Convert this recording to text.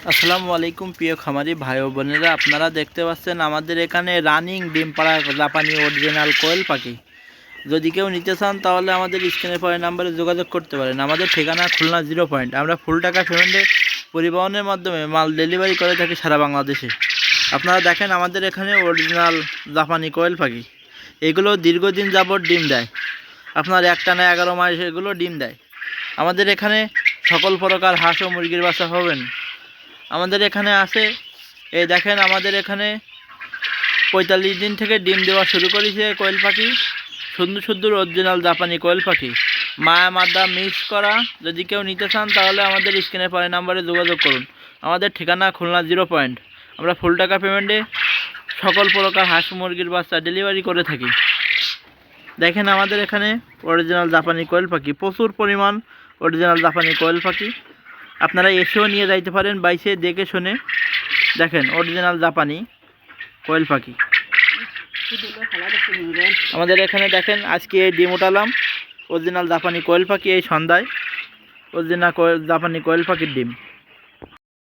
আসসালামু আলাইকুম প্রিয় খামারি ভাই ও বোনেরা, আপনারা দেখতে পাচ্ছেন আমাদের এখানে রানিং ডিম পাড়া জাপানি অরিজিনাল কোয়েল পাখি। যদি কেউ নিতে চান তাহলে আমাদের স্ক্রিনে পরে নাম্বারে যোগাযোগ করতে পারেন। আমাদের ঠিকানা খুলনা 0 পয়েন্ট। আমরা ফুল টাকা পেমেন্টে পরিবহনের মাধ্যমে মাল ডেলিভারি করে থাকি সারা বাংলাদেশে। আপনারা দেখেন আমাদের এখানে অরিজিনাল জাপানি কোয়েল পাখি, এগুলো দীর্ঘদিন যাবৎ ডিম দেয়। আপনার একটানা 11 মাস এগুলো ডিম দেয়। আমাদের এখানে সকল প্রকার হাঁস ও মুরগির বাচ্চা হবেন আমাদের এখানে আছে। এই দেখেন আমাদের এখানে 45 দিন থেকে ডিম দেওয়া শুরু করেছে কোয়েল পাখি। সুন্দর সুন্দর অরিজিনাল জাপানি কোয়েল পাখি, মায়া মাদা মিক্স করা। যদি কেউ নিতে চান তাহলে আমাদের স্ক্রিনে পরে নাম্বারে যোগাযোগ করুন। আমাদের ঠিকানা খুলনা 0 পয়েন্ট। আমরা ফুল টাকা পেমেন্টে সকল প্রকার হাঁস মুরগির বাচ্চা ডেলিভারি করে থাকি। দেখেন আমাদের এখানে অরিজিনাল জাপানি কোয়েল পাখি, প্রচুর পরিমাণ অরিজিনাল জাপানি কোয়েল পাখি। আপনারা এসেও নিয়ে যাইতে পারেন বাইসে দেখে শুনে। দেখেন অরিজিনাল জাপানি কোয়েল পাখি আমাদের এখানে। দেখেন আজকে এই ডিম উঠালাম অরিজিনাল জাপানি কোয়েল পাখি, এই সন্ধ্যায় অরিজিনাল জাপানি কোয়েল পাখির ডিম।